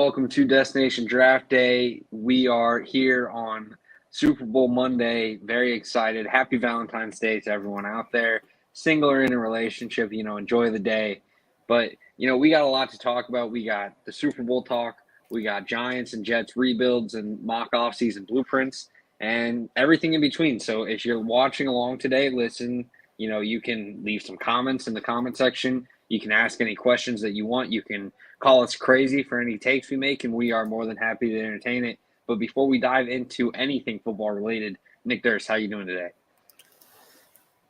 welcome to Destination Draft Day. We are here on Super Bowl Monday. Very excited. Happy Valentine's Day to everyone out there. Single or in a relationship, enjoy the day. But, we got a lot to talk about. We got the Super Bowl talk. We got Giants and Jets rebuilds and mock offseason blueprints and everything in between. So if you're watching along today, listen, you can leave some comments in the comment section. You can ask any questions that you want. You can call us crazy for any takes we make, and we are more than happy to entertain it. But before we dive into anything football related, Nick Durst, how you doing today?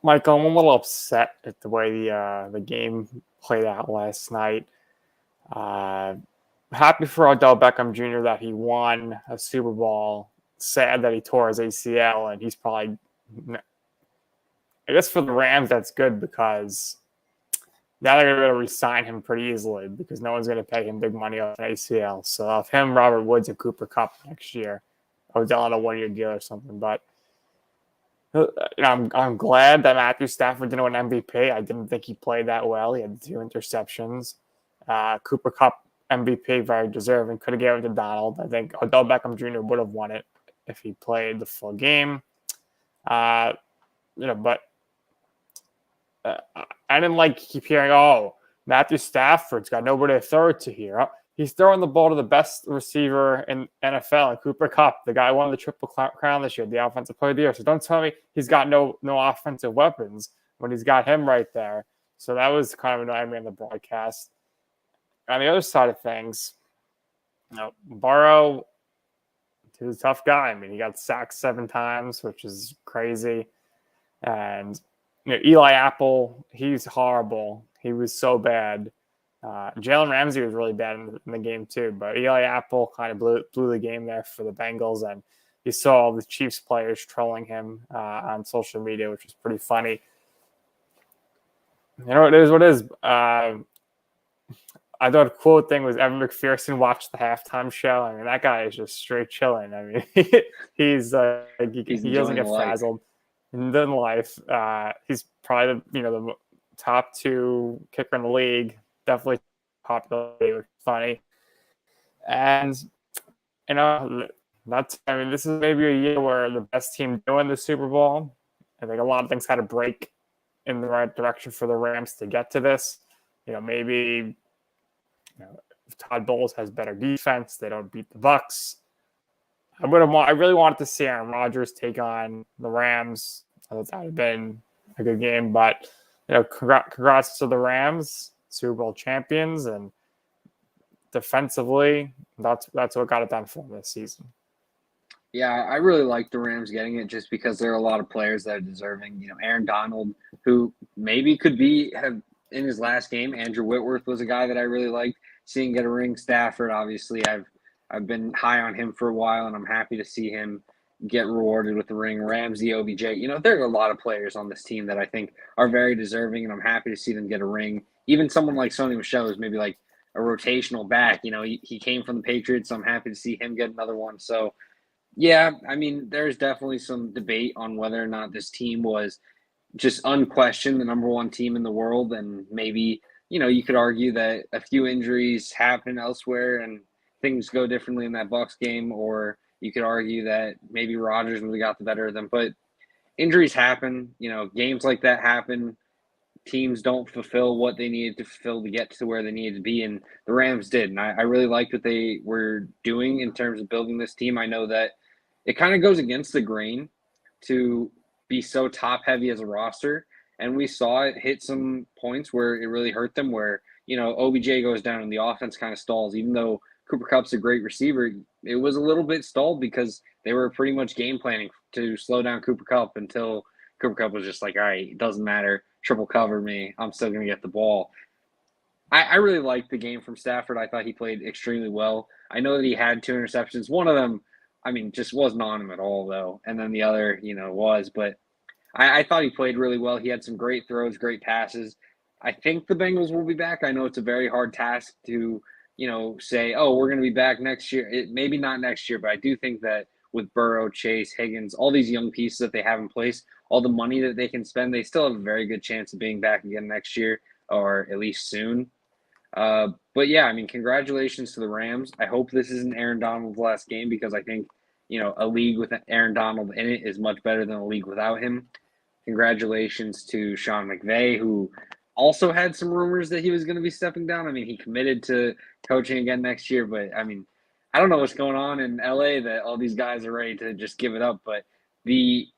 Michael, I'm a little upset at the way the game played out last night. Happy for Odell Beckham Jr. that he won a Super Bowl. Sad that he tore his ACL, and he's probably, I guess for the Rams, that's good because now they're going to be able to re-sign him pretty easily because no one's going to pay him big money off an ACL. So off him, Robert Woods, and Cooper Kupp next year. Odell on a one-year deal or something. But I'm glad that Matthew Stafford didn't win MVP. I didn't think he played that well. He had 2 interceptions. Cooper Kupp MVP, very deserving. Could have given it to Donald. I think Odell Beckham Jr. would have won it if he played the full game. But I didn't keep hearing, Matthew Stafford's got nobody to throw it to here. He's throwing the ball to the best receiver in NFL, and Cooper Kupp, the guy who won the Triple Crown this year, the Offensive Player of the Year. So don't tell me he's got no offensive weapons when he's got him right there. So that was kind of annoying me on the broadcast. On the other side of things, Burrow, he was a tough guy. I mean, he got sacked 7 times, which is crazy. And Eli Apple, he's horrible. He was so bad. Jalen Ramsey was really bad in the game too, but Eli Apple kind of blew the game there for the Bengals, and you saw all the Chiefs players trolling him on social media, which was pretty funny. It is what it is. I thought a cool thing was Evan McPherson watched the halftime show. I mean, that guy is just straight chilling. I mean, he doesn't get frazzled in life. He's probably the top 2 kicker in the league. Definitely popular, which is funny. And this is maybe a year where the best team doing the Super Bowl. I think a lot of things had to break in the right direction for the Rams to get to this. Maybe if Todd Bowles has better defense, they don't beat the Bucs. I really wanted to see Aaron Rodgers take on the Rams. I thought that would have been a good game, but congrats to the Rams, Super Bowl champions, and defensively, that's what got it done for them this season. Yeah, I really like the Rams getting it just because there are a lot of players that are deserving. Aaron Donald, who maybe could have in his last game. Andrew Whitworth was a guy that I really liked seeing get a ring. Stafford, obviously, I've been high on him for a while, and I'm happy to see him get rewarded with the ring. Ramsey, OBJ, there are a lot of players on this team that I think are very deserving, and I'm happy to see them get a ring. Even someone like Sony Michel is maybe like a rotational back. He came from the Patriots, so I'm happy to see him get another one. So, yeah, I mean, there's definitely some debate on whether or not this team was just unquestioned the number 1 team in the world, and maybe, you could argue that a few injuries happen elsewhere and things go differently in that Bucs game, or you could argue that maybe Rodgers really got the better of them. But injuries happen. Games like that happen. Teams don't fulfill what they needed to fulfill to get to where they needed to be, and the Rams did. And I really liked what they were doing in terms of building this team. I know that it kind of goes against the grain to be so top-heavy as a roster, and we saw it hit some points where it really hurt them, where, OBJ goes down and the offense kind of stalls. Even though Cooper Kupp's a great receiver, it was a little bit stalled because they were pretty much game planning to slow down Cooper Kupp until Cooper Kupp was just like, all right, it doesn't matter. Triple cover me. I'm still going to get the ball. I really liked the game from Stafford. I thought he played extremely well. I know that he had 2 interceptions. One of them, just wasn't on him at all, though. And then the other, was. But I thought he played really well. He had some great throws, great passes. I think the Bengals will be back. I know it's a very hard task to, say, we're going to be back next year. Maybe not next year, but I do think that with Burrow, Chase, Higgins, all these young pieces that they have in place, all the money that they can spend, they still have a very good chance of being back again next year, or at least soon. But yeah, I mean, congratulations to the Rams. I hope this isn't Aaron Donald's last game because I think, a league with Aaron Donald in it is much better than a league without him. Congratulations to Sean McVay, who also had some rumors that he was going to be stepping down. I mean, he committed to coaching again next year, but I mean, I don't know what's going on in LA that all these guys are ready to just give it up. But the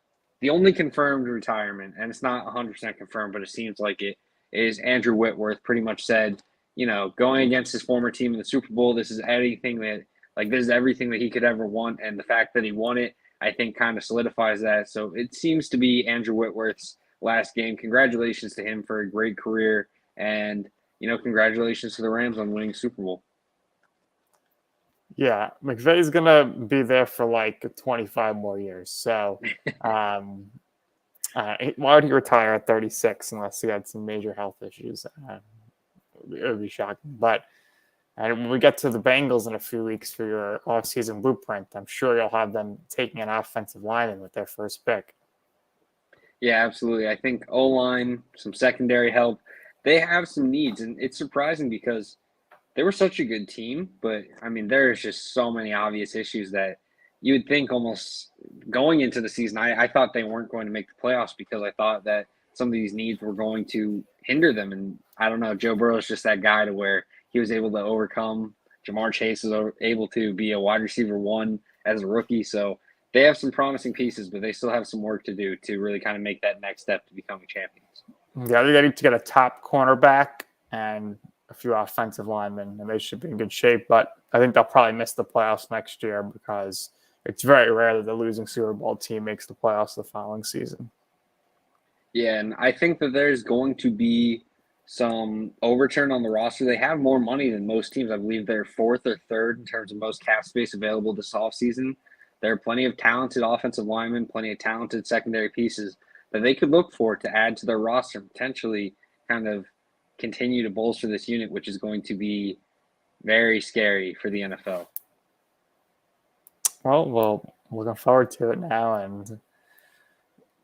the only confirmed retirement, and it's not 100% confirmed, but it seems like it, is Andrew Whitworth pretty much said, going against his former team in the Super Bowl, this is anything that, like, this is everything that he could ever want. And the fact that he won it, I think, kind of solidifies that. So it seems to be Andrew Whitworth's last game. Congratulations to him for a great career. And, congratulations to the Rams on winning Super Bowl. Yeah, McVay's going to be there for like 25 more years. So why would he retire at 36 unless he had some major health issues? It would be shocking. But when we get to the Bengals in a few weeks for your offseason blueprint, I'm sure you'll have them taking an offensive lineman with their first pick. Yeah, absolutely. I think O-line, some secondary help, they have some needs. And it's surprising because they were such a good team, but I mean, there's just so many obvious issues that you would think almost going into the season. I thought they weren't going to make the playoffs because I thought that some of these needs were going to hinder them. And I don't know, Joe Burrow is just that guy to where he was able to overcome. Jamar Chase was able to be a wide receiver one as a rookie. So they have some promising pieces, but they still have some work to do to really kind of make that next step to becoming champions. Yeah, they need to get a top cornerback and a few offensive linemen, and they should be in good shape. But I think they'll probably miss the playoffs next year because it's very rare that the losing Super Bowl team makes the playoffs the following season. Yeah, and I think that there's going to be some overturn on the roster. They have more money than most teams. I believe they're fourth or third in terms of most cap space available this offseason. There are plenty of talented offensive linemen, plenty of talented secondary pieces that they could look for to add to their roster, potentially kind of continue to bolster this unit, which is going to be very scary for the NFL. Well, looking forward to it now. And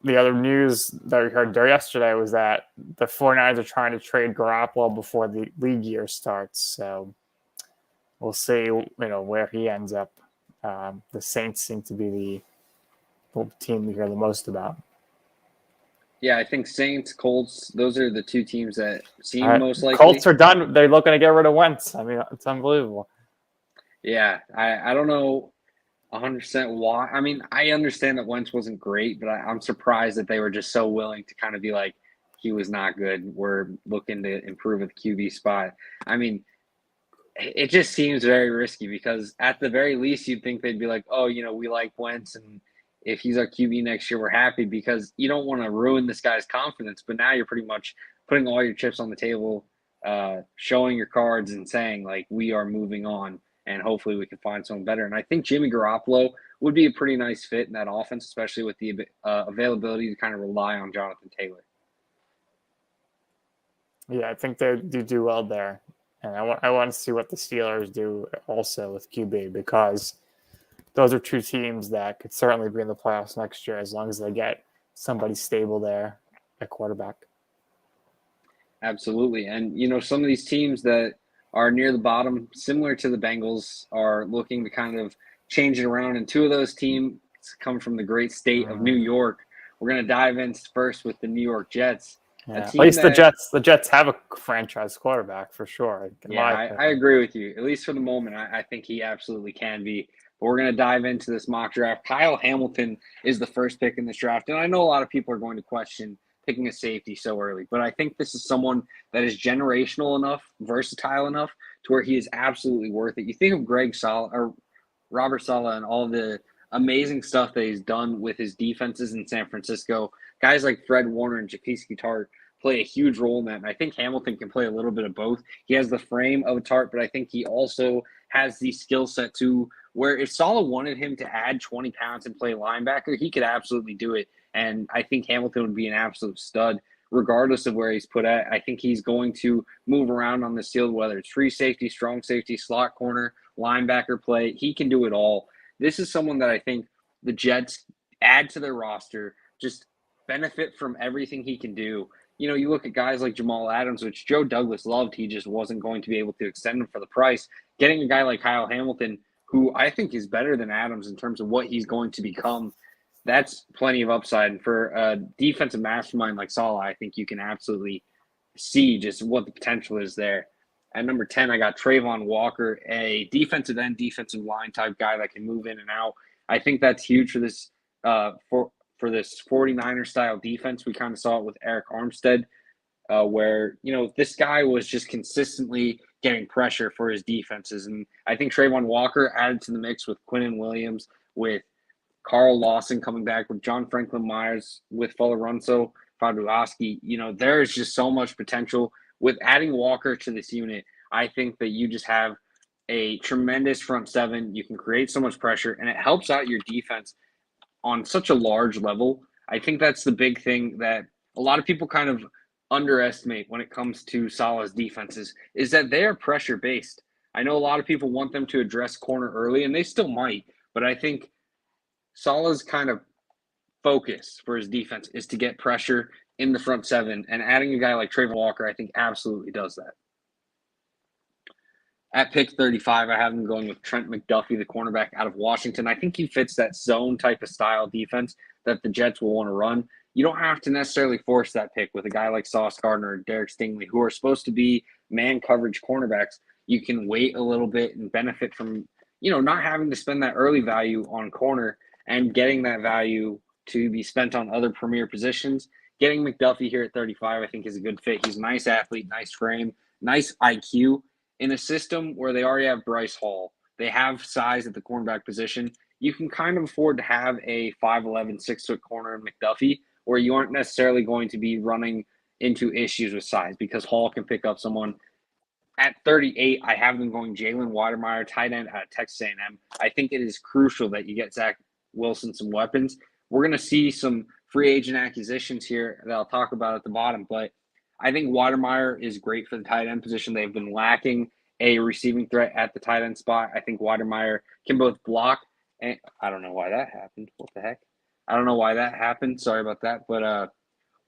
the other news that we heard there yesterday was that the 49ers are trying to trade Garoppolo before the league year starts. So we'll see, where he ends up. The Saints seem to be the team we hear the most about. Yeah, I think Saints, Colts, those are the two teams that seem most likely. Colts are done. They're looking to get rid of Wentz. I mean, it's unbelievable. Yeah, I don't know 100% why. I mean, I understand that Wentz wasn't great, but I'm surprised that they were just so willing to kind of be like, he was not good. We're looking to improve at the QB spot. I mean, it just seems very risky because at the very least, you'd think they'd be like, oh, we like Wentz, and if he's our QB next year, we're happy because you don't want to ruin this guy's confidence. But now you're pretty much putting all your chips on the table, showing your cards and saying, like, we are moving on, and hopefully we can find someone better. And I think Jimmy Garoppolo would be a pretty nice fit in that offense, especially with the availability to kind of rely on Jonathan Taylor. Yeah, I think they do well there. And I want to see what the Steelers do also with QB because those are two teams that could certainly be in the playoffs next year as long as they get somebody stable there at quarterback. Absolutely. And, some of these teams that are near the bottom, similar to the Bengals, are looking to kind of change it around. And two of those teams come from the great state of New York. We're going to dive in first with the New York Jets. Yeah, at least the Jets have a franchise quarterback for sure. Yeah, I agree with you. At least for the moment, I think he absolutely can be. But we're going to dive into this mock draft. Kyle Hamilton is the first pick in this draft. And I know a lot of people are going to question picking a safety so early. But I think this is someone that is generational enough, versatile enough, to where he is absolutely worth it. You think of Robert Saleh and all the amazing stuff that he's done with his defenses in San Francisco. Guys like Fred Warner and Jaquiski Tartt play a huge role in that. And I think Hamilton can play a little bit of both. He has the frame of a Tartt, but I think he also has the skill set to where if Saleh wanted him to add 20 pounds and play linebacker, he could absolutely do it. And I think Hamilton would be an absolute stud regardless of where he's put at. I think he's going to move around on the field, whether it's free safety, strong safety, slot corner, linebacker play. He can do it all. This is someone that I think the Jets add to their roster, just benefit from everything he can do. you look at guys like Jamal Adams, which Joe Douglas loved. He just wasn't going to be able to extend him for the price. Getting a guy like Kyle Hamilton, who I think is better than Adams in terms of what he's going to become, that's plenty of upside. And for a defensive mastermind like Saleh, I think you can absolutely see just what the potential is there. At number 10, I got Trayvon Walker, a defensive end, defensive line type guy that can move in and out. I think that's huge for this for this 49er style defense. We kind of saw it with Eric Armstead, where this guy was just consistently getting pressure for his defenses, and I think Trayvon Walker added to the mix with Quinnen Williams, with Carl Lawson coming back, with John Franklin Myers, with Folorunso Faduaski. There is just so much potential with adding Walker to this unit. I think that you just have a tremendous front seven. You can create so much pressure, and it helps out your defense on such a large level. I think that's the big thing that a lot of people kind of underestimate when it comes to Saleh's defenses, is that they are pressure based. I know a lot of people want them to address corner early, and they still might, but I think Saleh's kind of focus for his defense is to get pressure in the front seven, and adding a guy like Trayvon Walker, I think, absolutely does that. At pick 35, I have him going with Trent McDuffie, the cornerback out of Washington. I think he fits that zone type of style defense that the Jets will want to run. You don't have to necessarily force that pick with a guy like Sauce Gardner or Derek Stingley, who are supposed to be man coverage cornerbacks. You can wait a little bit and benefit from, not having to spend that early value on corner and getting that value to be spent on other premier positions. Getting McDuffie here at 35, I think, is a good fit. He's a nice athlete, nice frame, nice IQ. In a system where they already have Bryce Hall, they have size at the cornerback position, you can kind of afford to have a 5'11", 6-foot corner in McDuffie, where you aren't necessarily going to be running into issues with size, because Hall can pick up someone. At 38, I have them going Jalen Wydermyer, tight end at Texas A&M. I think it is crucial that you get Zach Wilson some weapons. We're going to see some free agent acquisitions here that I'll talk about at the bottom, but I think Wydermyer is great for the tight end position. They've been lacking a receiving threat at the tight end spot. I think Wydermyer can both block, and I don't know why that happened. What the heck? I don't know why that happened. Sorry about that. But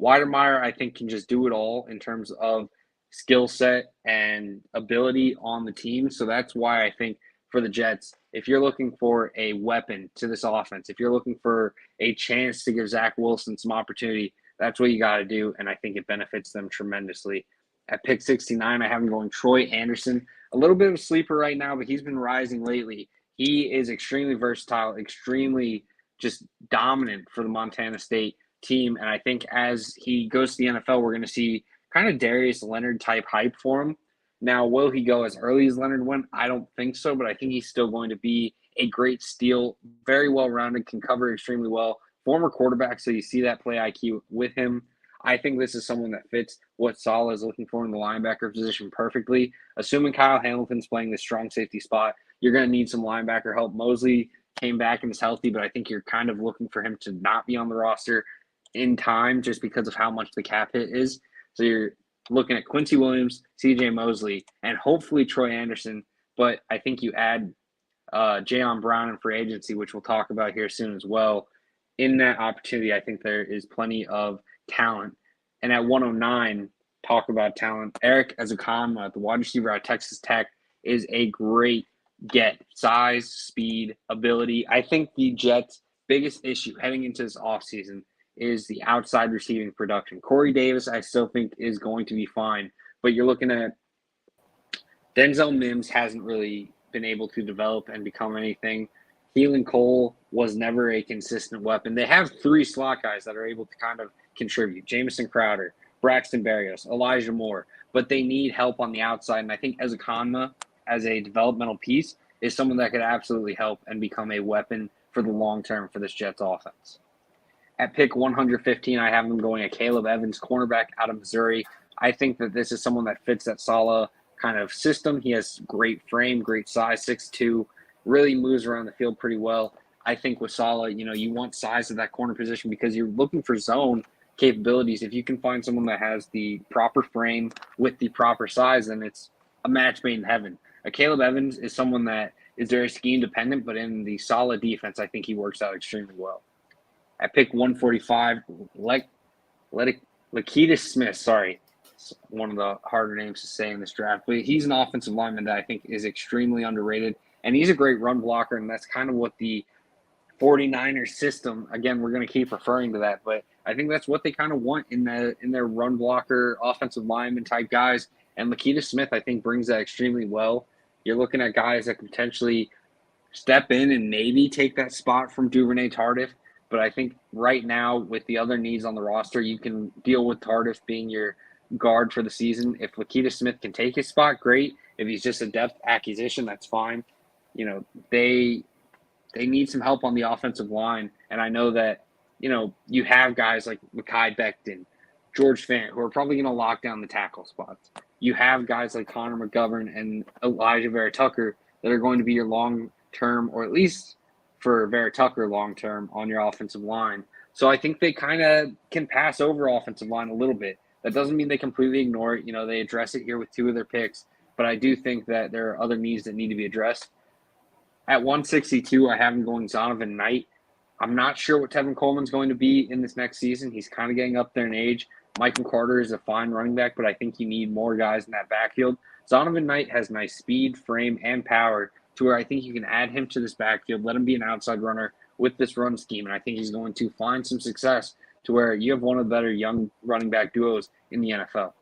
Wydermyer, I think, can just do it all in terms of skill set and ability on the team. So that's why I think for the Jets, if you're looking for a weapon to this offense, if you're looking for a chance to give Zach Wilson some opportunity, that's what you got to do, and I think it benefits them tremendously. At pick 69, I have him going Troy Anderson. A little bit of a sleeper right now, but he's been rising lately. He is extremely versatile, extremely just dominant for the Montana State team, and I think as he goes to the NFL, we're going to see kind of Darius Leonard-type hype for him. Now, will he go as early as Leonard went? I don't think so, but I think he's still going to be a great steal, very well-rounded, can cover extremely well. Former quarterback, so you see that play IQ with him. I think this is someone that fits what Saleh is looking for in the linebacker position perfectly. Assuming Kyle Hamilton's playing the strong safety spot, you're going to need some linebacker help. Mosley came back and is healthy, but I think you're kind of looking for him to not be on the roster in time just because of how much the cap hit is. So you're looking at Quincy Williams, CJ Mosley, and hopefully Troy Anderson. But I think you add Jayon Brown in free agency, which we'll talk about here soon as well. In that opportunity, I think there is plenty of talent. And at 109, talk about talent. Eric Ezukanma, the wide receiver at Texas Tech, is a great get. Size, speed, ability. I think the Jets' biggest issue heading into this offseason is the outside receiving production. Corey Davis, I still think, is going to be fine. But you're looking at Denzel Mims hasn't really been able to develop and become anything. Keelan Cole was never a consistent weapon. They have three slot guys that are able to kind of contribute. Jamison Crowder, Braxton Berrios, Elijah Moore. But they need help on the outside. And I think Ezukanma, as a developmental piece, is someone that could absolutely help and become a weapon for the long term for this Jets offense. At pick 115, I have them going at Caleb Evans, cornerback out of Missouri. I think that this is someone that fits that Saleh kind of system. He has great frame, great size, 6'2", really moves around the field pretty well. I think with Saleh, you want size at that corner position because you're looking for zone capabilities. If you can find someone that has the proper frame with the proper size, then it's a match made in heaven. Caleb Evans is someone that is very scheme dependent, but in the solid defense, I think he works out extremely well. At pick 145, Lakeita Smith, sorry. It's one of the harder names to say in this draft, but he's an offensive lineman that I think is extremely underrated, and he's a great run blocker, and that's kind of what the 49ers system, again, we're going to keep referring to that, but I think that's what they kind of want in their run blocker, offensive lineman type guys, and Lakeita Smith, I think, brings that extremely well. You're looking at guys that can potentially step in and maybe take that spot from Duvernay Tardif. But I think right now, with the other needs on the roster, you can deal with Tardif being your guard for the season. If Lakeita Smith can take his spot, great. If he's just a depth acquisition, that's fine. You know, they need some help on the offensive line. And I know that, you know, you have guys like Mekhi Becton, George Fant, who are probably going to lock down the tackle spots. You have guys like Connor McGovern and Elijah Vera Tucker that are going to be your long-term, or at least for Vera Tucker long-term, on your offensive line. So I think they kind of can pass over offensive line a little bit. That doesn't mean they completely ignore it. You know, they address it here with 2 of their picks. But I do think that there are other needs that need to be addressed. At 162, I have him going Zonovan Knight. I'm not sure what Tevin Coleman's going to be in this next season. He's kind of getting up there in age. Michael Carter is a fine running back, but I think you need more guys in that backfield. Zonovan Knight has nice speed, frame, and power to where I think you can add him to this backfield, let him be an outside runner with this run scheme, and I think he's going to find some success to where you have one of the better young running back duos in the NFL.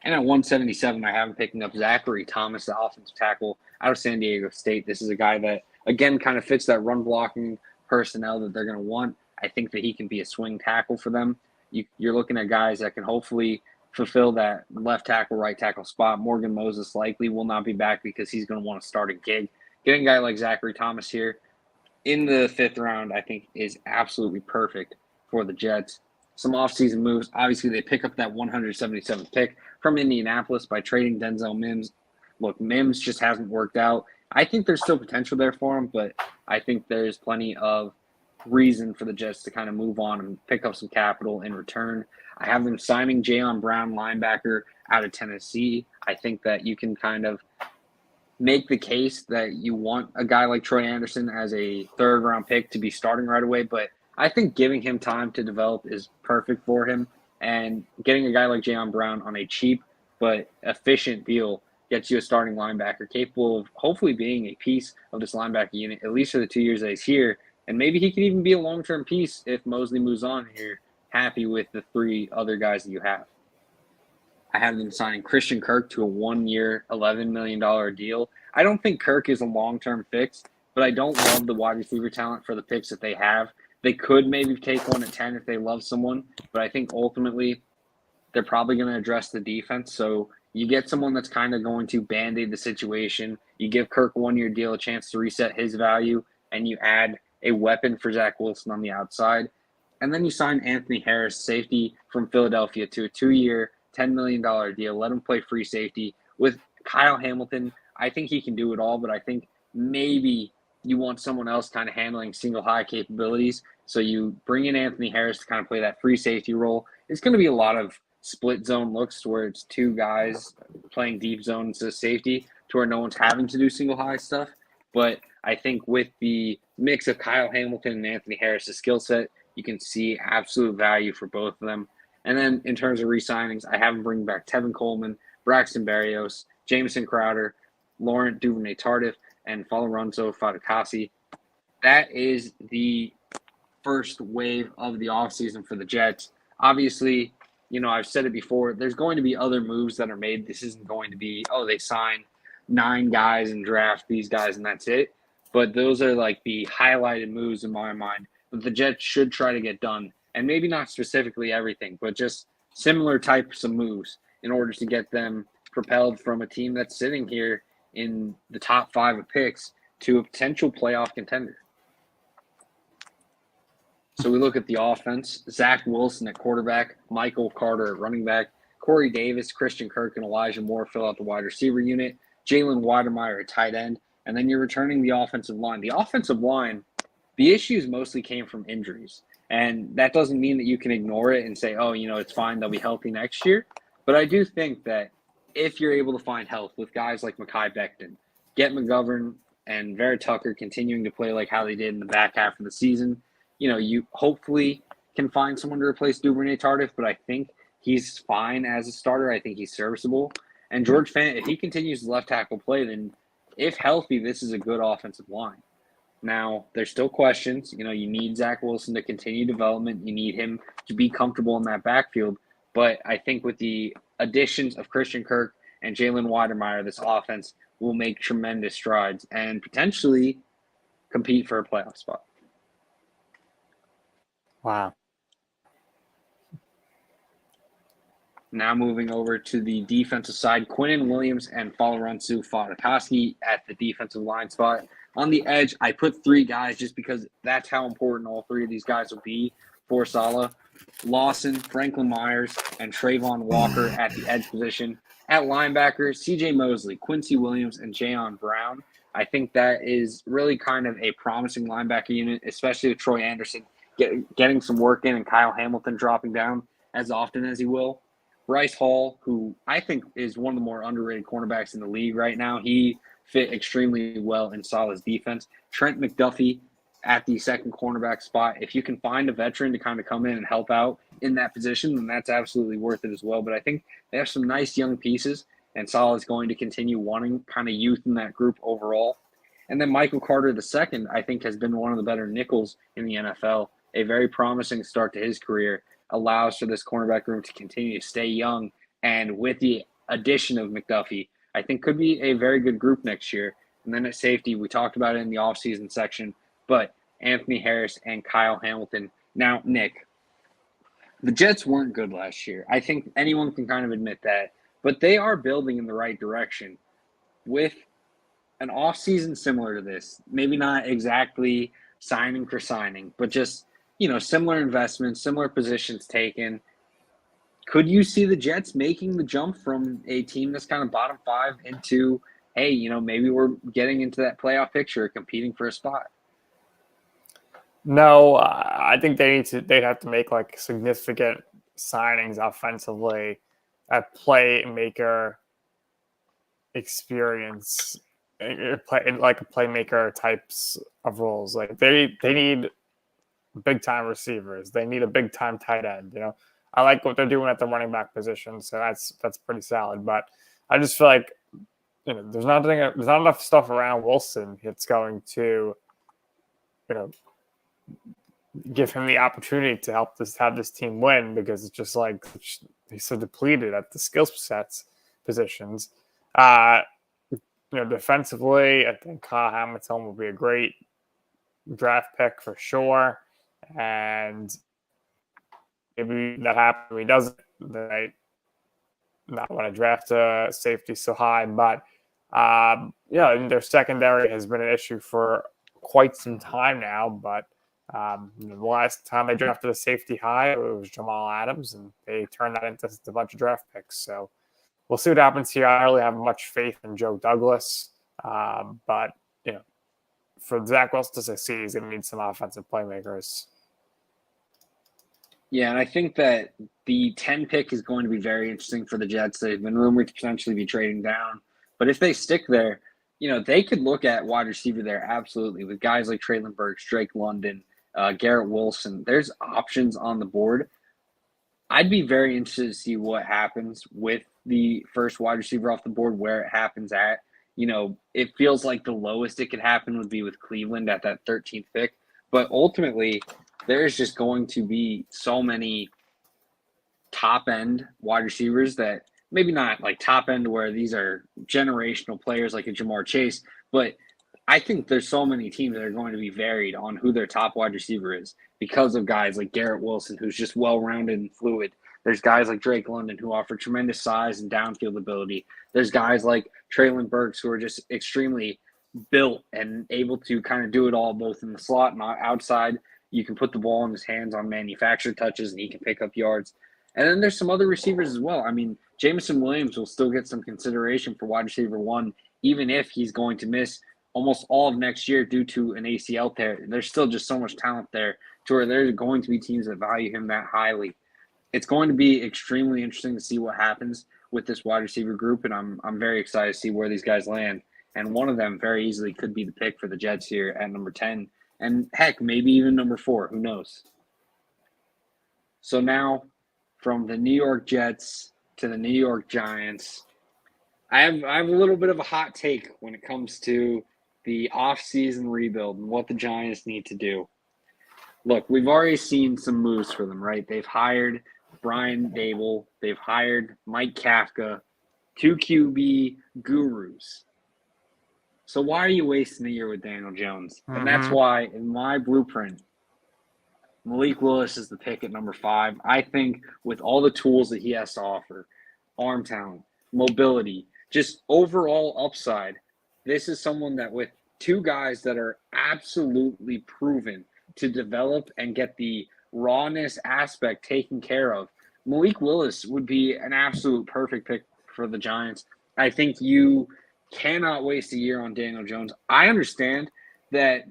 And at 177, I have him picking up Zachary Thomas, the offensive tackle out of San Diego State. This is a guy that, again, kind of fits that run blocking personnel that they're going to want. I think that he can be a swing tackle for them. You're looking at guys that can hopefully fulfill that left tackle, right tackle spot. Morgan Moses likely will not be back because he's going to want to start a gig. Getting a guy like Zachary Thomas here in the 5th round, I think, is absolutely perfect for the Jets. Some offseason moves. Obviously, they pick up that 177th pick from Indianapolis by trading Denzel Mims. Look, Mims just hasn't worked out. I think there's still potential there for him, but I think there's plenty of reason for the Jets to kind of move on and pick up some capital in return. I have them signing Jayon Brown, linebacker out of Tennessee. I think that you can kind of make the case that you want a guy like Troy Anderson as a 3rd-round pick to be starting right away, but I think giving him time to develop is perfect for him, and getting a guy like Jayon Brown on a cheap but efficient deal gets you a starting linebacker capable of hopefully being a piece of this linebacker unit, at least for the 2 years that he's here. And maybe he can even be a long-term piece if Mosley moves on and you're happy with the 3 other guys that you have. I have them signing Christian Kirk to a 1-year, $11 million deal. I don't think Kirk is a long-term fix, but I don't love the wide receiver talent for the picks that they have. They could maybe take one at 10 if they love someone, but I think ultimately they're probably going to address the defense. So you get someone that's kind of going to band-aid the situation. You give Kirk a 1-year deal, a chance to reset his value, and you add a weapon for Zach Wilson on the outside. And then you sign Anthony Harris, safety from Philadelphia, to a 2-year, $10 million deal. Let him play free safety. With Kyle Hamilton, I think he can do it all, but I think maybe you want someone else kind of handling single high capabilities. So you bring in Anthony Harris to kind of play that free safety role. It's going to be a lot of split zone looks where it's 2 guys playing deep zone instead of safety to where no one's having to do single high stuff. But I think with the mix of Kyle Hamilton and Anthony Harris' skill set, you can see absolute value for both of them. And then in terms of re-signings, I have them bring back Tevin Coleman, Braxton Berrios, Jamison Crowder, Laurent Duvernay-Tardif, and Folorunso Fatukasi. That is the first wave of the offseason for the Jets. Obviously, you know, I've said it before, there's going to be other moves that are made. This isn't going to be, oh, they sign 9 guys and draft these guys and that's it. But those are like the highlighted moves in my mind that the Jets should try to get done. And maybe not specifically everything, but just similar types of moves in order to get them propelled from a team that's sitting here in the top 5 of picks to a potential playoff contender. So we look at the offense. Zach Wilson at quarterback, Michael Carter at running back, Corey Davis, Christian Kirk, and Elijah Moore fill out the wide receiver unit, Jalen Weidemeyer at tight end, and then you're returning the offensive line. The offensive line, the issues mostly came from injuries. And that doesn't mean that you can ignore it and say, oh, you know, it's fine, they'll be healthy next year. But I do think that if you're able to find health with guys like Mekhi Becton, get McGovern and Vera Tucker continuing to play like how they did in the back half of the season, you know, you hopefully can find someone to replace Duvernay Tardif, but I think he's fine as a starter. I think he's serviceable. And George Fant, if he continues to left tackle play, then if healthy, this is a good offensive line. Now, there's still questions. You need Zach Wilson to continue development. You need him to be comfortable in that backfield. But I think with the additions of Christian Kirk and Jalen Weidemeyer, this offense will make tremendous strides and potentially compete for a playoff spot. Wow. Now moving over to the defensive side, Quinnen Williams and Falaransu Fatukasi at the defensive line spot. On the edge, I put 3 guys just because that's how important all 3 of these guys will be for Saleh. Lawson, Franklin Myers, and Trayvon Walker at the edge position. At linebacker, C.J. Mosley, Quincy Williams, and Jayon Brown. I think that is really kind of a promising linebacker unit, especially with Troy Anderson getting some work in and Kyle Hamilton dropping down as often as he will. Bryce Hall, who I think is one of the more underrated cornerbacks in the league right now. He fit extremely well in Saleh's defense. Trent McDuffie at the second cornerback spot. If you can find a veteran to kind of come in and help out in that position, then that's absolutely worth it as well. But I think they have some nice young pieces, and Saleh is going to continue wanting kind of youth in that group overall. And then Michael Carter II, I think, has been one of the better nickels in the NFL. A very promising start to his career. Allows for this cornerback room to continue to stay young. And with the addition of McDuffie, I think could be a very good group next year. And then at safety, we talked about it in the offseason section, but Anthony Harris and Kyle Hamilton. Now, Nick, the Jets weren't good last year. I think anyone can kind of admit that. But they are building in the right direction with an offseason similar to this. Maybe not exactly signing for signing, but just similar investments, similar positions taken. Could you see the Jets making the jump from a team that's kind of bottom 5 into, hey, maybe we're getting into that playoff picture, competing for a spot? No, I think they'd have to make like significant signings offensively, a playmaker experience, like a playmaker types of roles. Like they need big time receivers. They need a big time tight end. I like what they're doing at the running back position, so that's pretty solid. But I just feel like there's not enough stuff around Wilson that's going to give him the opportunity to have this team win, because it's just like he's so depleted at the skill sets positions. Defensively, I think Kyle Hamilton will be a great draft pick for sure. And maybe that happens when he doesn't. Then I not want to draft a safety so high. But their secondary has been an issue for quite some time now. But the last time they drafted a safety high, it was Jamal Adams, and they turned that into a bunch of draft picks. So we'll see what happens here. I don't really have much faith in Joe Douglas, but for Zach Wilson to succeed, he's going to need some offensive playmakers. Yeah, and I think that the 10 pick is going to be very interesting for the Jets. They've been rumored to potentially be trading down. But if they stick there, they could look at wide receiver there, absolutely, with guys like Traylon Burks, Drake London, Garrett Wilson. There's options on the board. I'd be very interested to see what happens with the first wide receiver off the board, where it happens at. It feels like the lowest it could happen would be with Cleveland at that 13th pick. But ultimately, there's just going to be so many top-end wide receivers that maybe not like top-end where these are generational players like a Jamar Chase, but I think there's so many teams that are going to be varied on who their top wide receiver is because of guys like Garrett Wilson, who's just well-rounded and fluid. There's guys like Drake London who offer tremendous size and downfield ability. There's guys like Traylon Burks who are just extremely built and able to kind of do it all, both in the slot and outside. You can put the ball in his hands on manufactured touches, and he can pick up yards. And then there's some other receivers as well. I mean, Jameson Williams will still get some consideration for wide receiver 1, even if he's going to miss almost all of next year due to an ACL tear. There's still just so much talent there to where there's going to be teams that value him that highly. It's going to be extremely interesting to see what happens with this wide receiver group, and I'm very excited to see where these guys land. And one of them very easily could be the pick for the Jets here at number 10. And heck, maybe even number 4. Who knows? So now, from the New York Jets to the New York Giants, I have a little bit of a hot take when it comes to the offseason rebuild and what the Giants need to do. Look, we've already seen some moves for them, right? They've hired Brian Dable. They've hired Mike Kafka, two QB gurus. So why are you wasting the year with Daniel Jones? And that's why, in my blueprint, Malik Willis is the pick at number 5. I think with all the tools that he has to offer, arm talent, mobility, just overall upside, this is someone that with two guys that are absolutely proven to develop and get the rawness aspect taken care of, Malik Willis would be an absolute perfect pick for the Giants. I think you cannot waste a year on Daniel Jones. I understand that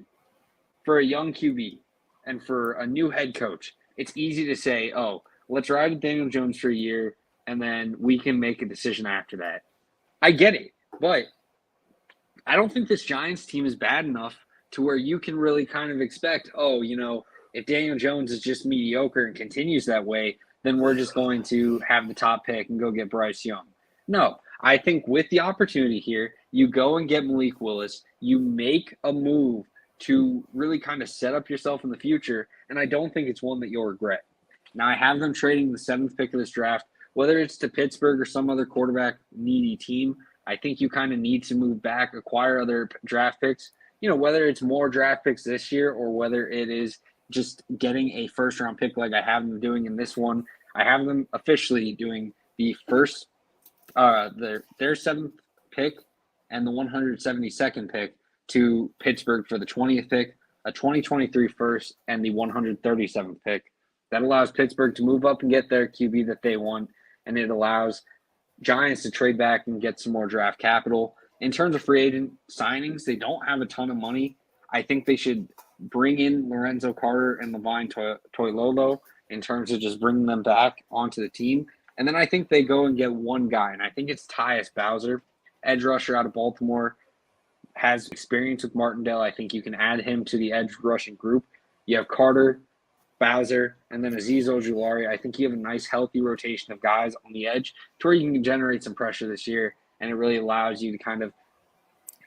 for a young QB and for a new head coach, it's easy to say, oh, let's ride with Daniel Jones for a year and then we can make a decision after that. I get it, but I don't think this Giants team is bad enough to where you can really kind of expect, oh, if Daniel Jones is just mediocre and continues that way, then we're just going to have the top pick and go get Bryce Young. No, I think with the opportunity here, you go and get Malik Willis, you make a move to really kind of set up yourself in the future, and I don't think it's one that you'll regret. Now, I have them trading the 7th pick of this draft, whether it's to Pittsburgh or some other quarterback-needy team. I think you kind of need to move back, acquire other draft picks, whether it's more draft picks this year or whether it is just getting a first-round pick like I have them doing in this one. I have them officially doing the first their 7th pick and the 172nd pick to Pittsburgh for the 20th pick, a 2023 first, and the 137th pick. That allows Pittsburgh to move up and get their QB that they want, and it allows Giants to trade back and get some more draft capital. In terms of free agent signings, they don't have a ton of money. I think they should bring in Lorenzo Carter and Levine Toilolo in terms of just bringing them back onto the team. And then I think they go and get one guy, and I think it's Tyus Bowser, edge rusher out of Baltimore, has experience with Martindale. I think you can add him to the edge rushing group. You have Carter, Bowser, and then Azeez Ojulari. I think you have a nice, healthy rotation of guys on the edge to where you can generate some pressure this year, and it really allows you to kind of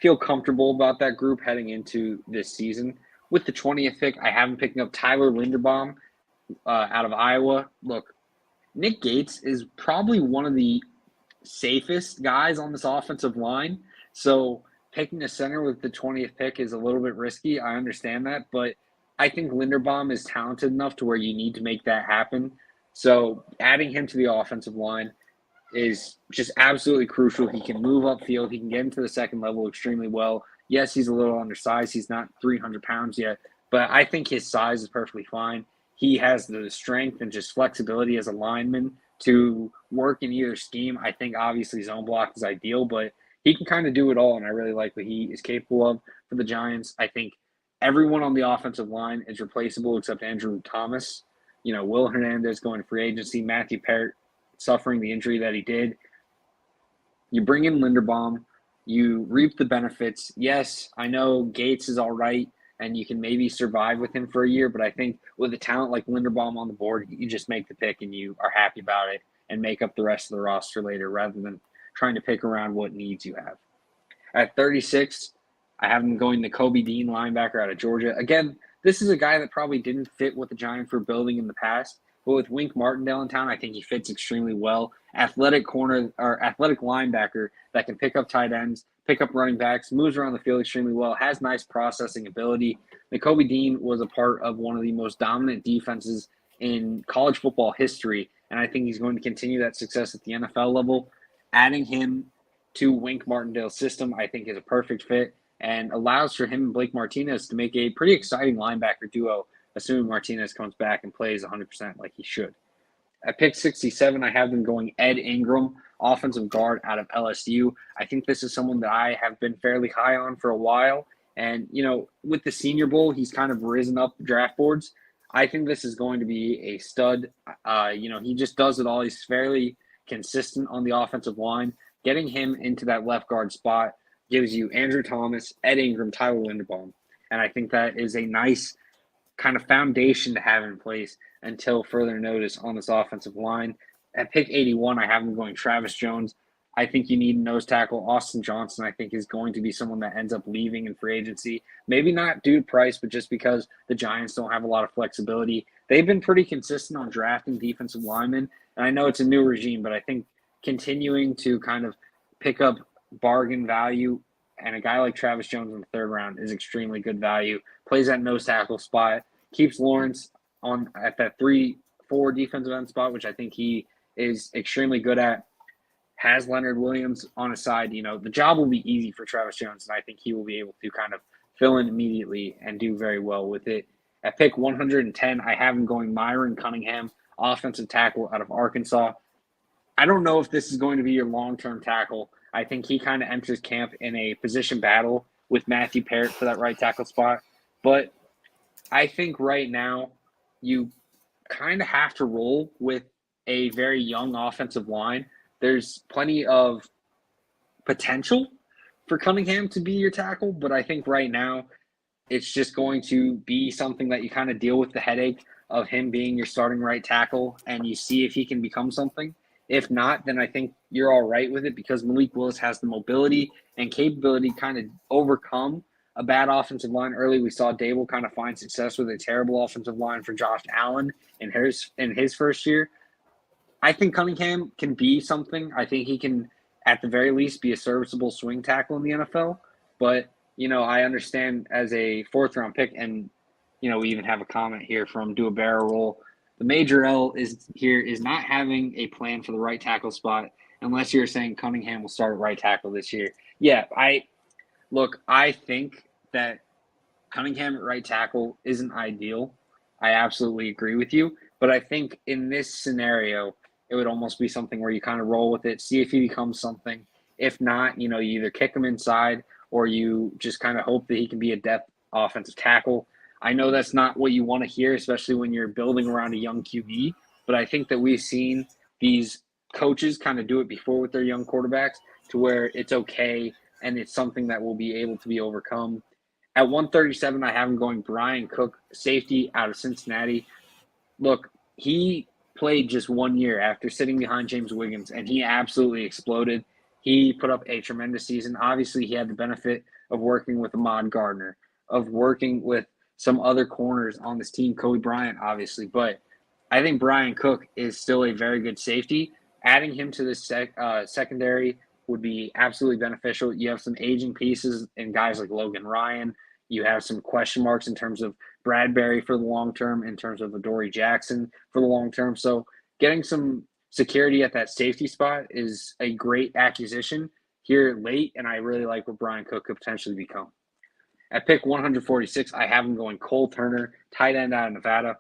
feel comfortable about that group heading into this season. With the 20th pick, I have him picking up Tyler Linderbaum out of Iowa. Look, Nick Gates is probably one of the safest guys on this offensive line, so picking a center with the 20th pick is a little bit risky. I understand that, but I think Linderbaum is talented enough to where you need to make that happen. So adding him to the offensive line is just absolutely crucial. He can move upfield. He can get into the second level extremely well. Yes, he's a little undersized. He's not 300 pounds yet, but I think his size is perfectly fine. He has the strength and just flexibility as a lineman to work in either scheme. I think obviously zone block is ideal, but he can kind of do it all, and I really like what he is capable of for the Giants. I think everyone on the offensive line is replaceable except Andrew Thomas. Will Hernandez going free agency, Matthew Parrott suffering the injury that he did. You bring in Linderbaum, you reap the benefits. Yes, I know Gates is all right, and you can maybe survive with him for a year, but I think with a talent like Linderbaum on the board, you just make the pick and you are happy about it and make up the rest of the roster later rather than trying to pick around what needs you have. At 36, I have him going to Kobe Dean, linebacker out of Georgia. Again, this is a guy that probably didn't fit what the Giants were building in the past, but with Wink Martindale in town, I think he fits extremely well. Athletic linebacker that can pick up tight ends, pick up running backs, moves around the field extremely well, has nice processing ability. Kobe Dean was a part of one of the most dominant defenses in college football history, and I think he's going to continue that success at the NFL level. Adding him to Wink Martindale's system, I think, is a perfect fit and allows for him and Blake Martinez to make a pretty exciting linebacker duo, assuming Martinez comes back and plays 100% like he should. At pick 67, I have them going Ed Ingram, offensive guard out of LSU. I think this is someone that I have been fairly high on for a while. And, with the Senior Bowl, he's kind of risen up draft boards. I think this is going to be a stud. He just does it all. He's fairly consistent on the offensive line. Getting him into that left guard spot gives you Andrew Thomas, Ed Ingram, Tyler Linderbaum. And I think that is a nice kind of foundation to have in place until further notice on this offensive line. At pick 81, I have him going Travis Jones. I think you need a nose tackle. Austin Johnson, I think, is going to be someone that ends up leaving in free agency. Maybe not due to price, but just because the Giants don't have a lot of flexibility. They've been pretty consistent on drafting defensive linemen, and I know it's a new regime, but I think continuing to kind of pick up bargain value, and a guy like Travis Jones in the third round is extremely good value. Plays that nose tackle spot, keeps Lawrence on at that 3-4 defensive end spot, which I think he is extremely good at. Has Leonard Williams on his side. The job will be easy for Travis Jones, and I think he will be able to kind of fill in immediately and do very well with it. At pick 110, I have him going Myron Cunningham, offensive tackle out of Arkansas. I don't know if this is going to be your long-term tackle. I think he kind of enters camp in a position battle with Matthew Parrott for that right tackle spot. But I think right now you kind of have to roll with a very young offensive line. There's plenty of potential for Cunningham to be your tackle, but I think right now it's just going to be something that you kind of deal with the headache of him being your starting right tackle, and you see if he can become something. If not, then I think you're all right with it because Malik Willis has the mobility and capability to kind of overcome a bad offensive line early. We saw Dable kind of find success with a terrible offensive line for Josh Allen in his first year. I think Cunningham can be something. I think he can, at the very least, be a serviceable swing tackle in the NFL. But, I understand as a fourth-round pick, and, we even have a comment here from Do a Barrel Roll. The major L is not having a plan for the right tackle spot unless you're saying Cunningham will start at right tackle this year. Yeah, I think that Cunningham at right tackle isn't ideal. I absolutely agree with you. But I think in this scenario, it would almost be something where you kind of roll with it, see if he becomes something. If not, you either kick him inside or you just kind of hope that he can be a depth offensive tackle. I know that's not what you want to hear, especially when you're building around a young QB, but I think that we've seen these coaches kind of do it before with their young quarterbacks to where it's okay and it's something that will be able to be overcome. At 137, I have him going Brian Cook, safety out of Cincinnati. Look, he played just 1 year after sitting behind James Wiggins, and he absolutely exploded. He put up a tremendous season. Obviously, he had the benefit of working with Ahmad Gardner, of working with some other corners on this team, Kobe Bryant, obviously. But I think Brian Cook is still a very good safety. Adding him to this secondary would be absolutely beneficial. You have some aging pieces in guys like Logan Ryan. You have some question marks in terms of Bradbury for the long term, in terms of Adoree Jackson for the long term. So getting some security at that safety spot is a great acquisition here late, and I really like what Brian Cook could potentially become. At pick 146, I have him going Cole Turner, tight end out of Nevada.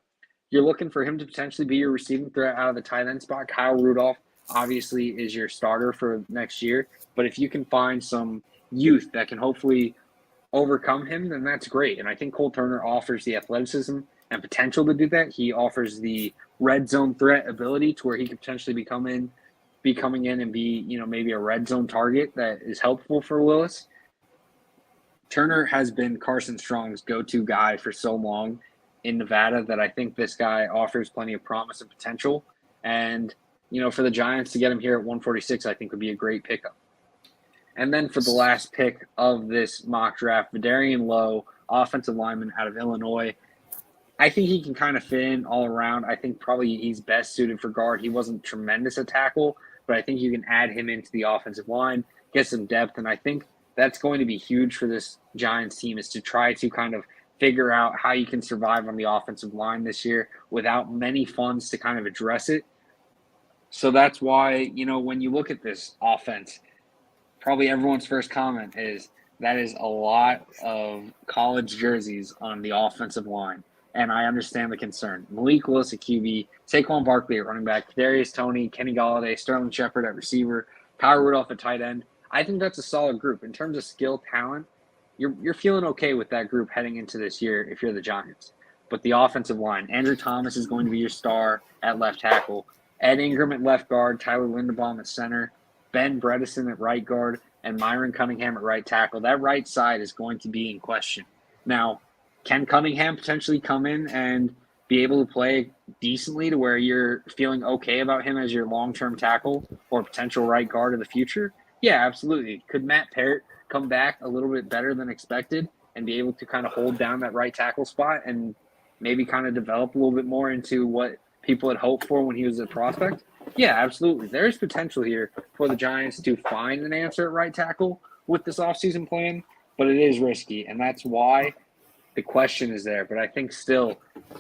You're looking for him to potentially be your receiving threat out of the tight end spot. Kyle Rudolph obviously is your starter for next year, but if you can find some youth that can hopefully overcome him, then that's great. And I think Cole Turner offers the athleticism and potential to do that. He offers the red zone threat ability to where he could potentially be coming in and be, maybe a red zone target that is helpful for Willis. Turner has been Carson Strong's go-to guy for so long in Nevada that I think this guy offers plenty of promise and potential. And, for the Giants to get him here at 146, I think would be a great pickup. And then for the last pick of this mock draft, Vidarian Lowe, offensive lineman out of Illinois. I think he can kind of fit in all around. I think probably he's best suited for guard. He wasn't tremendous at tackle, but I think you can add him into the offensive line, get some depth, and I think that's going to be huge for this Giants team is to try to kind of figure out how you can survive on the offensive line this year without many funds to kind of address it. So that's why, when you look at this offense, probably everyone's first comment is that is a lot of college jerseys on the offensive line. And I understand the concern. Malik Willis at QB, Saquon Barkley at running back, Kadarius Toney, Kenny Golladay, Sterling Shepard at receiver, Kyle Rudolph at tight end. I think that's a solid group. In terms of skill, talent, you're feeling okay with that group heading into this year if you're the Giants. But the offensive line, Andrew Thomas is going to be your star at left tackle, Ed Ingram at left guard, Tyler Linderbaum at center, Ben Bredesen at right guard, and Myron Cunningham at right tackle. That right side is going to be in question. Now, can Cunningham potentially come in and be able to play decently to where you're feeling okay about him as your long-term tackle or potential right guard of the future? Yeah, absolutely. Could Matt Parrott come back a little bit better than expected and be able to kind of hold down that right tackle spot and maybe kind of develop a little bit more into what people had hoped for when he was a prospect? Yeah, absolutely. There's potential here for the Giants to find an answer at right tackle with this offseason plan, but it is risky, and that's why the question is there. But I think still,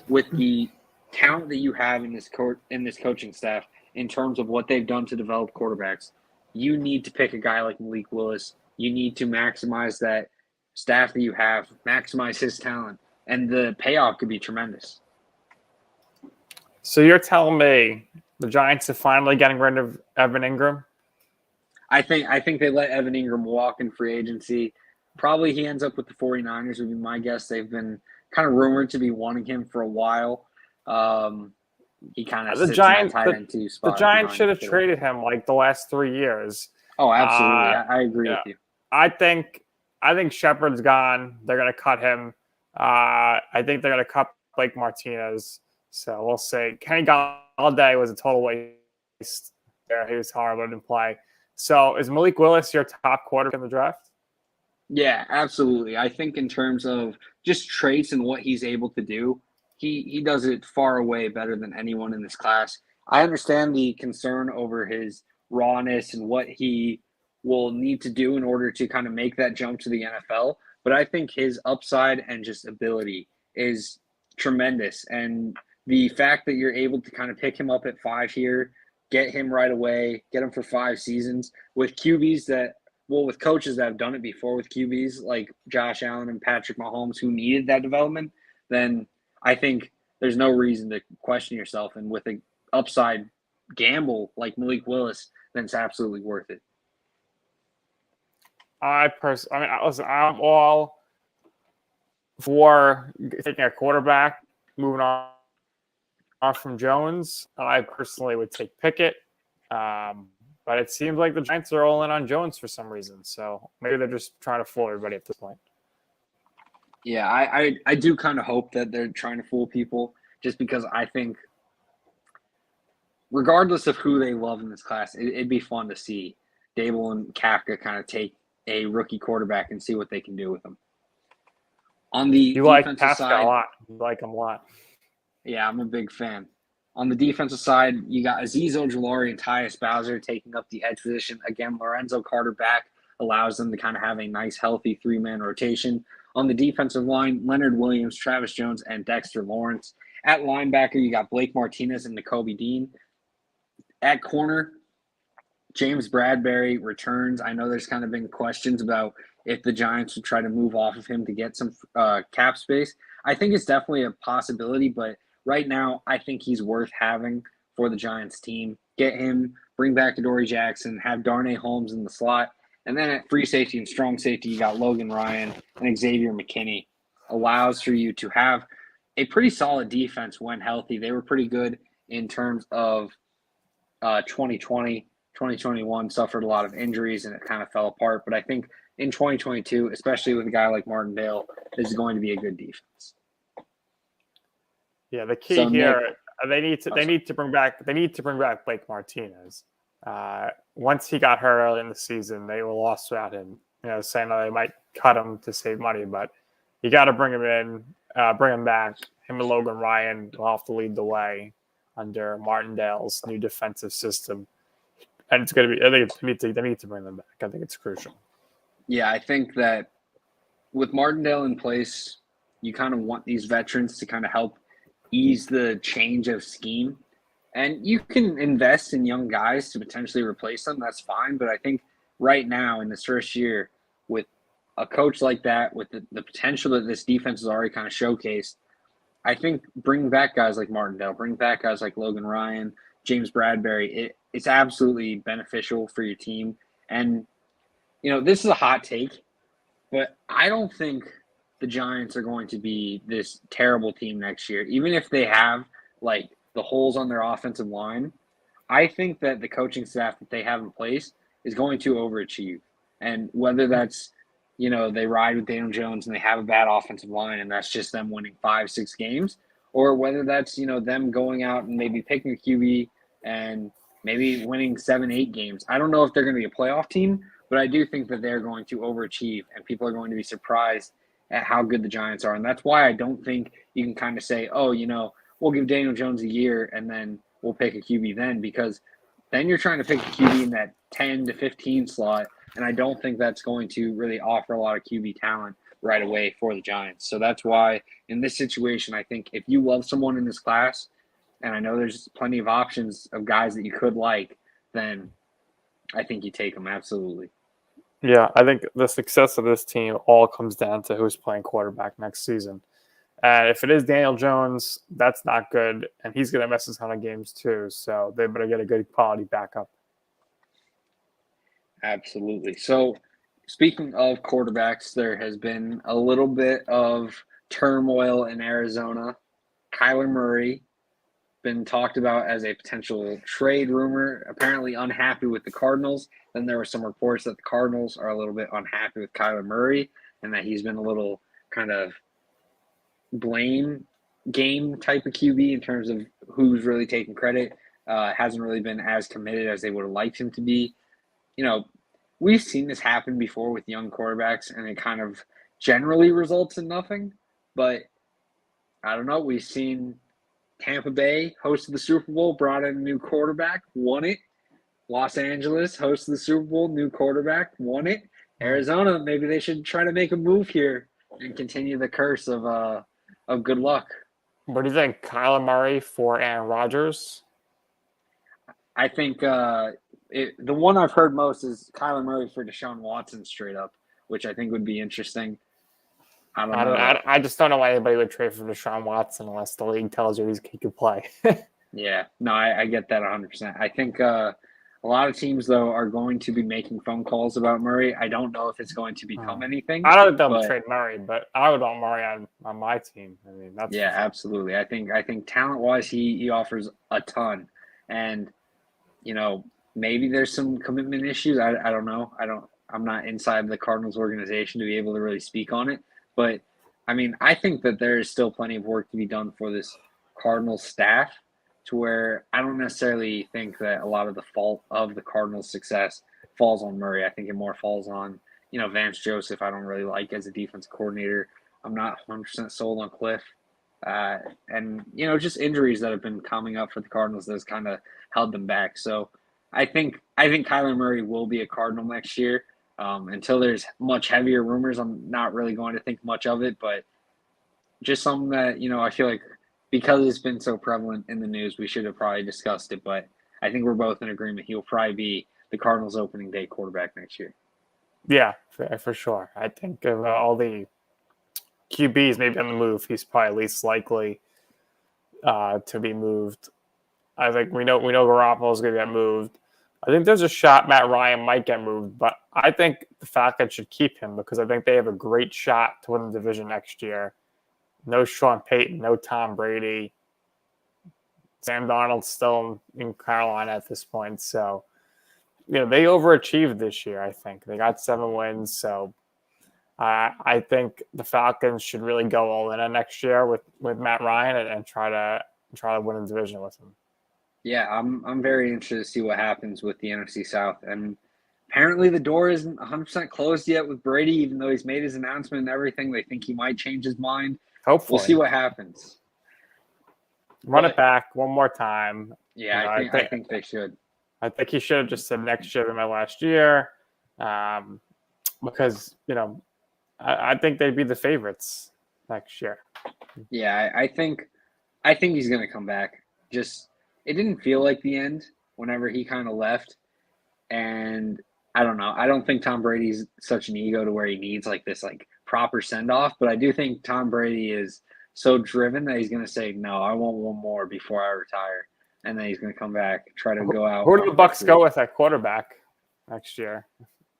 with the talent that you have in this coaching staff, in terms of what they've done to develop quarterbacks, you need to pick a guy like Malik Willis. You need to maximize that staff that you have, maximize his talent, and the payoff could be tremendous. So you're telling me the Giants are finally getting rid of Evan Ingram? I think they let Evan Ingram walk in free agency. Probably he ends up with the 49ers would be my guess. They've been kind of rumored to be wanting him for a while. He kind of sits in that tight end 2 spot. The Giants should have traded him like the last 3 years. Oh, absolutely. I agree with you. I think Shepard's gone. They're going to cut him. I think they're going to cut Blake Martinez. So we'll see. Kenny Galladay was a total waste there. He was horrible, didn't play. So is Malik Willis your top quarterback in the draft? Yeah, absolutely. I think in terms of just traits and what he's able to do, he does it far away better than anyone in this class. I understand the concern over his rawness and what he will need to do in order to kind of make that jump to the NFL, but I think his upside and just ability is tremendous. And the fact that you're able to kind of pick him up at 5 here, get him right away, get him for 5 seasons with with coaches that have done it before with QBs like Josh Allen and Patrick Mahomes who needed that development, then I think there's no reason to question yourself. And with an upside gamble like Malik Willis, then it's absolutely worth it. Listen, I'm all for taking a quarterback, moving on from Jones. I personally would take Pickett. But it seems like the Giants are all in on Jones for some reason. So maybe they're just trying to fool everybody at this point. Yeah, I do kind of hope that they're trying to fool people just because I think regardless of who they love in this class, it'd be fun to see Dable and Kafka kind of take a rookie quarterback and see what they can do with him. On the defensive side, a lot. You like him a lot. Yeah, I'm a big fan. On the defensive side, you got Azeez Ojulari and Tyus Bowser taking up the edge position. Again, Lorenzo Carter back allows them to kind of have a nice, healthy 3-man rotation. On the defensive line, Leonard Williams, Travis Jones, and Dexter Lawrence. At linebacker, you got Blake Martinez and Nakobe Dean. At corner, James Bradbury returns. I know there's kind of been questions about if the Giants would try to move off of him to get some cap space. I think it's definitely a possibility, but right now, I think he's worth having for the Giants team. Get him, bring back Adoree Jackson, have Darnay Holmes in the slot. And then at free safety and strong safety, you got Logan Ryan and Xavier McKinney. Allows for you to have a pretty solid defense when healthy. They were pretty good in terms of 2020. 2021 suffered a lot of injuries and it kind of fell apart. But I think in 2022, especially with a guy like Martindale, this is going to be a good defense. Yeah, the key here, they need to bring back Blake Martinez. Once he got hurt early in the season, they were lost without him. Saying that they might cut him to save money, but you got to bring him in, bring him back. Him and Logan Ryan will have to lead the way under Martindale's new defensive system, and it's going to be. I think they need to bring them back. I think it's crucial. Yeah, I think that with Martindale in place, you kind of want these veterans to kind of help ease the change of scheme. And you can invest in young guys to potentially replace them. That's fine. But I think right now in this first year with a coach like that, with the potential that this defense has already kind of showcased, I think bring back guys like Martindale, bring back guys like Logan Ryan, James Bradbury. It's absolutely beneficial for your team. And, this is a hot take, but I don't think the Giants are going to be this terrible team next year. Even if they have, the holes on their offensive line, I think that the coaching staff that they have in place is going to overachieve. And whether that's, they ride with Daniel Jones and they have a bad offensive line and that's just them winning 5-6 games, or whether that's, them going out and maybe picking a QB and maybe winning 7, 8 games. I don't know if they're going to be a playoff team, but I do think that they're going to overachieve and people are going to be surprised at how good the Giants are. And that's why I don't think you can kind of say, oh, we'll give Daniel Jones a year and then we'll pick a QB then, because then you're trying to pick a QB in that 10 to 15 slot. And I don't think that's going to really offer a lot of QB talent right away for the Giants. So that's why in this situation, I think if you love someone in this class, and I know there's plenty of options of guys that you could like, then I think you take them, absolutely. Yeah, I think the success of this team all comes down to who's playing quarterback next season. And if it is Daniel Jones, that's not good. And he's going to miss a ton of games too. So they better get a good quality backup. Absolutely. So speaking of quarterbacks, there has been a little bit of turmoil in Arizona. Kyler Murray been talked about as a potential trade rumor, apparently unhappy with the Cardinals. Then there were some reports that the Cardinals are a little bit unhappy with Kyler Murray and that he's been a little kind of blame game type of QB in terms of who's really taking credit. Hasn't really been as committed as they would have liked him to be. We've seen this happen before with young quarterbacks, and it kind of generally results in nothing. But I don't know. We've seen Tampa Bay hosted the Super Bowl, brought in a new quarterback, won it. Los Angeles hosted the Super Bowl, new quarterback, won it. Arizona, maybe they should try to make a move here and continue the curse of good luck. What do you think, Kyler Murray for Aaron Rodgers? I think the one I've heard most is Kyler Murray for Deshaun Watson straight up, which I think would be interesting. I don't know. I just don't know why anybody would trade for Deshaun Watson unless the league tells you he could play. Yeah, no, I get that 100%. I think a lot of teams, though, are going to be making phone calls about Murray. I don't know if it's going to become anything. I don't think they'll trade Murray, but I would want Murray on my team. I mean, that's absolutely. I think talent-wise, he offers a ton, and maybe there's some commitment issues. I don't know. I'm not inside the Cardinals organization to be able to really speak on it. But I mean, I think that there is still plenty of work to be done for this Cardinals staff, to where I don't necessarily think that a lot of the fault of the Cardinals' success falls on Murray. I think it more falls on, Vance Joseph. I don't really like as a defense coordinator. I'm not 100% sold on Cliff. And just injuries that have been coming up for the Cardinals that's kind of held them back. So I think Kyler Murray will be a Cardinal next year. Until there's much heavier rumors, I'm not really going to think much of it. But just something that I feel like, because it's been so prevalent in the news, we should have probably discussed it. But I think we're both in agreement. He'll probably be the Cardinals' opening day quarterback next year. Yeah, for sure. I think of all the QBs maybe on the move, he's probably least likely to be moved. I think we know Garoppolo's going to get moved. I think there's a shot Matt Ryan might get moved, but I think the Falcons should keep him because I think they have a great shot to win the division next year. No Sean Payton, no Tom Brady. Sam Darnold's still in Carolina at this point. So, they overachieved this year, I think. They got 7 wins. So, I think the Falcons should really go all in on next year with Matt Ryan and try to win the division with him. Yeah, I'm very interested to see what happens with the NFC South. And apparently the door isn't 100% closed yet with Brady, even though he's made his announcement and everything. They think he might change his mind. Hopefully. We'll see what happens. Run it back one more time. Yeah, I think they should. I think he should have just said next year be my last year, because I think they'd be the favorites next year. Yeah, I think he's going to come back. Just it didn't feel like the end whenever he kind of left, and I don't know. I don't think Tom Brady's such an ego to where he needs this proper send off, but I do think Tom Brady is so driven that he's going to say, no, I want one more before I retire. And then he's going to come back, try to go out. Who do the Bucs go with at quarterback next year?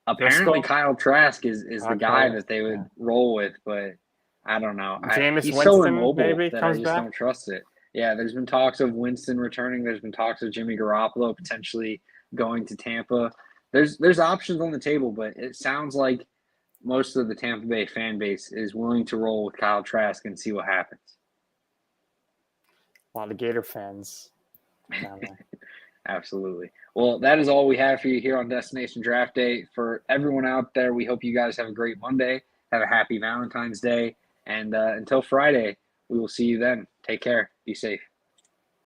Apparently Kyle Trask is the guy that they would roll with, but I don't know. He's Winston so immobile maybe that I just don't trust it. Yeah, there's been talks of Winston returning. There's been talks of Jimmy Garoppolo potentially going to Tampa. There's options on the table, but it sounds like most of the Tampa Bay fan base is willing to roll with Kyle Trask and see what happens. A lot of Gator fans down there. Absolutely. Well, that is all we have for you here on Destination Draft Day. For everyone out there, we hope you guys have a great Monday. Have a happy Valentine's Day. And until Friday, we will see you then. Take care. Be safe.